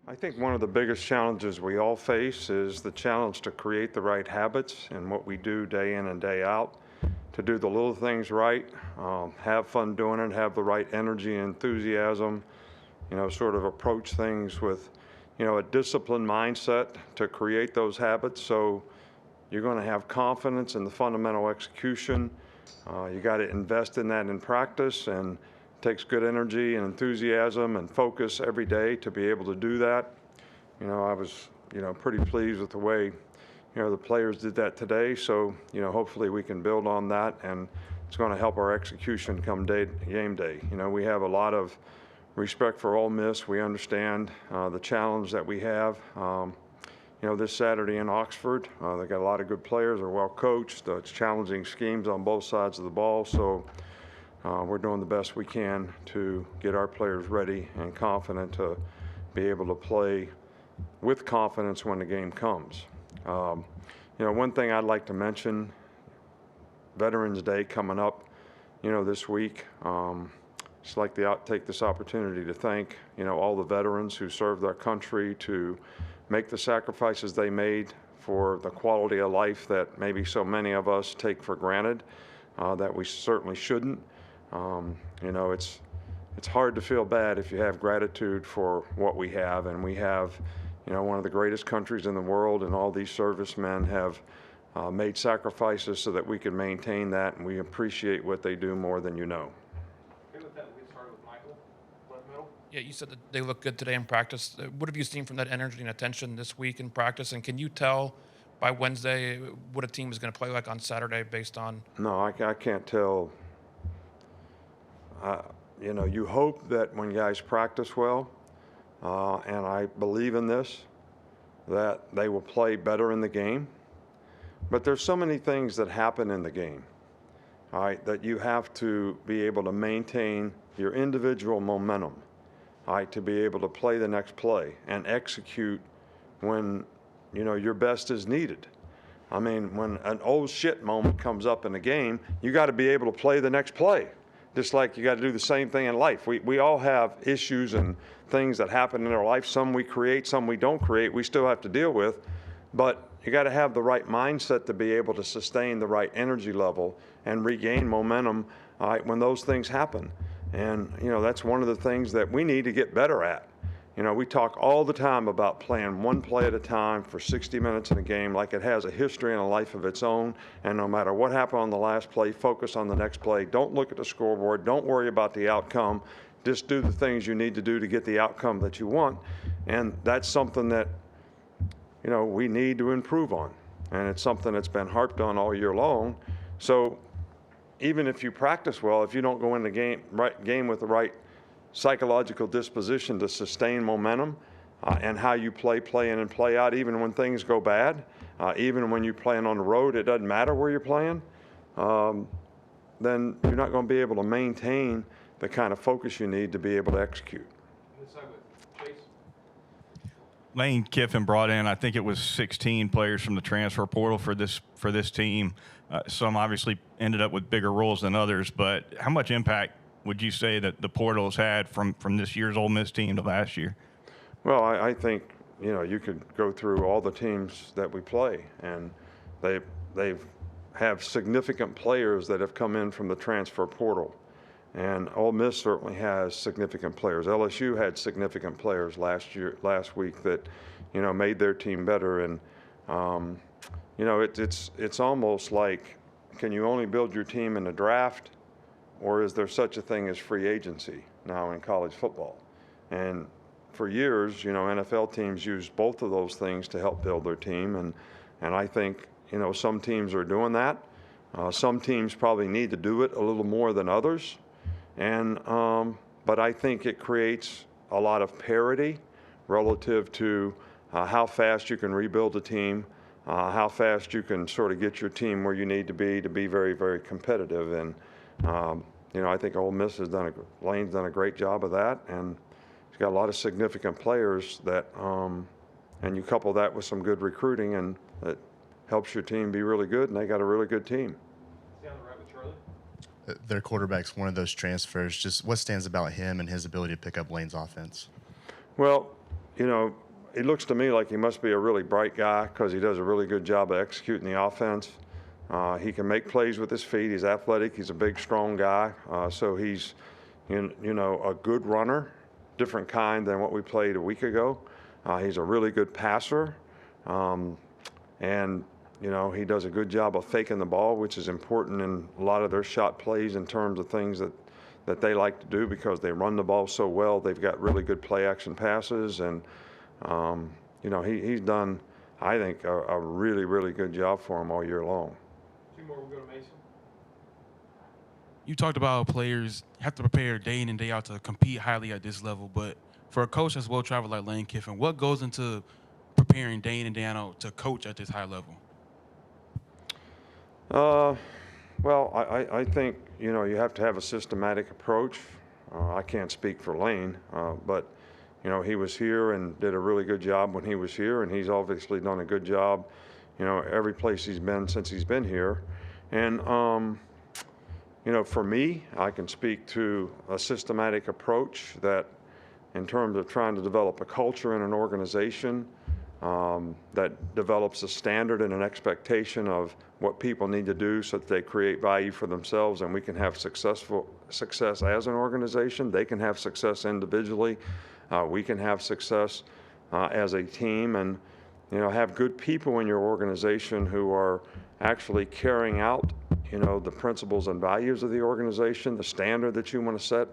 I think one of the biggest challenges we all face is the challenge to create the right habits in what we do day in and day out, to do the little things right, have fun doing it, have the right energy and enthusiasm, sort of approach things with, a disciplined mindset to create those habits. So you're going to have confidence in the fundamental execution. You got to invest in that in practice, and it takes good energy and enthusiasm and focus every day to be able to do that. I was, pretty pleased with the way, the players did that today. So, hopefully we can build on that, and it's going to help our execution come game day. We have a lot of respect for Ole Miss. We understand the challenge that we have. This Saturday in Oxford, they got a lot of good players. They're well coached. It's challenging schemes on both sides of the ball. So we're doing the best we can to get our players ready and confident to be able to play with confidence when the game comes. One thing I'd like to mention, Veterans Day coming up, this week. Just like to take this opportunity to thank, all the veterans who served their country, to make the sacrifices they made for the quality of life that maybe so many of us take for granted, that we certainly shouldn't. It's hard to feel bad if you have gratitude for what we have, and we have, one of the greatest countries in the world, and all these servicemen have made sacrifices so that we can maintain that, and we appreciate what they do more than you know. Okay, with that, we get started with Michael, left middle. Yeah, you said that they look good today in practice. What have you seen from that energy and attention this week in practice? And can you tell by Wednesday what a team is going to play like on Saturday based on? No, I can't tell. You hope that when guys practice well, and I believe in this, that they will play better in the game. But there's so many things that happen in the game, all right, that you have to be able to maintain your individual momentum, all right, to be able to play the next play and execute when, your best is needed. I mean, when an old shit moment comes up in a game, you got to be able to play the next play. Just like you got to do the same thing in life. We all have issues and things that happen in our life. Some we create, some we don't create. We still have to deal with. But you got to have the right mindset to be able to sustain the right energy level and regain momentum when those things happen. And, that's one of the things that we need to get better at. We talk all the time about playing one play at a time for 60 minutes in a game, like it has a history and a life of its own. And no matter what happened on the last play, focus on the next play. Don't look at the scoreboard. Don't worry about the outcome. Just do the things you need to do to get the outcome that you want. And that's something that, we need to improve on. And it's something that's been harped on all year long. So even if you practice well, if you don't go in the game with the right psychological disposition to sustain momentum, and how you play in and play out, even when things go bad, even when you're playing on the road, it doesn't matter where you're playing, then you're not going to be able to maintain the kind of focus you need to be able to execute. This side with Chase. Lane Kiffin brought in, I think it was 16 players from the transfer portal for this team. Some obviously ended up with bigger roles than others, but how much impact would you say that the portal has had from this year's Ole Miss team to last year? Well, I think, you could go through all the teams that we play, and they've have significant players that have come in from the transfer portal. And Ole Miss certainly has significant players. LSU had significant players last week that, made their team better. And, it's almost like, can you only build your team in the draft, or is there such a thing as free agency now in college football? And for years, NFL teams use both of those things to help build their team. And I think, some teams are doing that. Some teams probably need to do it a little more than others. And but I think it creates a lot of parity relative to how fast you can rebuild a team, how fast you can sort of get your team where you need to be very, very competitive. And I think Ole Miss Lane's done a great job of that, and he's got a lot of significant players that, and you couple that with some good recruiting, and it helps your team be really good, and they got a really good team. Stay on the right with Charlie. Their quarterback's one of those transfers. Just what stands about him and his ability to pick up Lane's offense? Well, you know, he looks to me like he must be a really bright guy because he does a really good job of executing the offense. He can make plays with his feet. He's athletic. He's a big, strong guy. So he's, you know, a good runner, different kind than what we played a week ago. He's a really good passer. And, you know, he does a good job of faking the ball, which is important in a lot of their shot plays in terms of things that they like to do because they run the ball so well. They've got really good play action passes. And, you know, he's done, I think, a really, really good job for him all year long. Two more, we'll go to Mason. You talked about players have to prepare day in and day out to compete highly at this level, but for a coach that's well-traveled like Lane Kiffin, what goes into preparing day in and day out to coach at this high level? Well, I think, you know, you have to have a systematic approach. I can't speak for Lane, but, you know, he was here and did a really good job when he was here, and he's obviously done a good job, you know, every place he's been since he's been here. And, you know, for me, I can speak to a systematic approach that in terms of trying to develop a culture in an organization that develops a standard and an expectation of what people need to do so that they create value for themselves and we can have success as an organization. They can have success individually. We can have success as a team, and, you know, have good people in your organization who are actually carrying out, you know, the principles and values of the organization, the standard that you want to set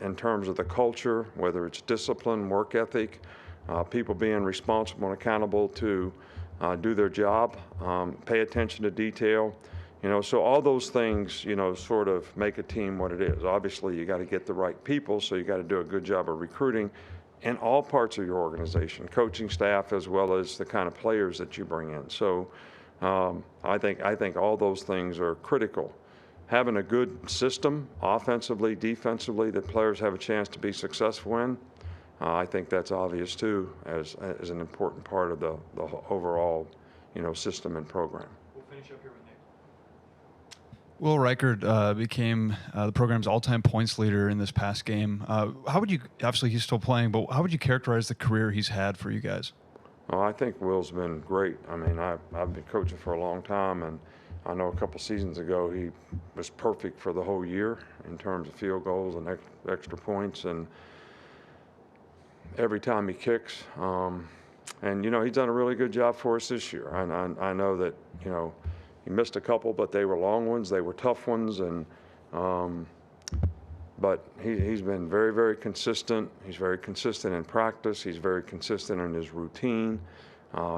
in terms of the culture, whether it's discipline, work ethic, people being responsible and accountable to do their job, pay attention to detail, you know, so all those things, you know, sort of make a team what it is. Obviously, you got to get the right people, so you got to do a good job of recruiting in all parts of your organization, coaching staff as well as the kind of players that you bring in. So I think all those things are critical. Having a good system, offensively, defensively, that players have a chance to be successful in, I think that's obvious too as an important part of the overall, you know, system and program. We'll finish up here with Nick. Will Reichard became the program's all-time points leader in this past game. How would you, obviously he's still playing, but how would you characterize the career he's had for you guys? Well, I think Will's been great. I mean, I've been coaching for a long time, and I know a couple seasons ago he was perfect for the whole year in terms of field goals and extra points, and every time he kicks. And, you know, he's done a really good job for us this year. I know that, you know, he missed a couple, but they were long ones. They were tough ones. And but he's been very, very consistent. He's very consistent in practice. He's very consistent in his routine.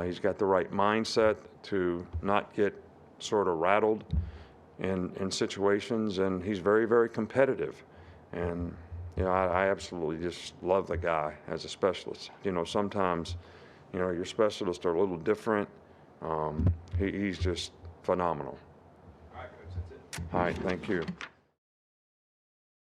He's got the right mindset to not get sort of rattled in situations. And he's very, very competitive. And you know, I absolutely just love the guy as a specialist. You know, sometimes, you know, your specialists are a little different. He's just phenomenal. All right, Coach, that's it. All right, thank you.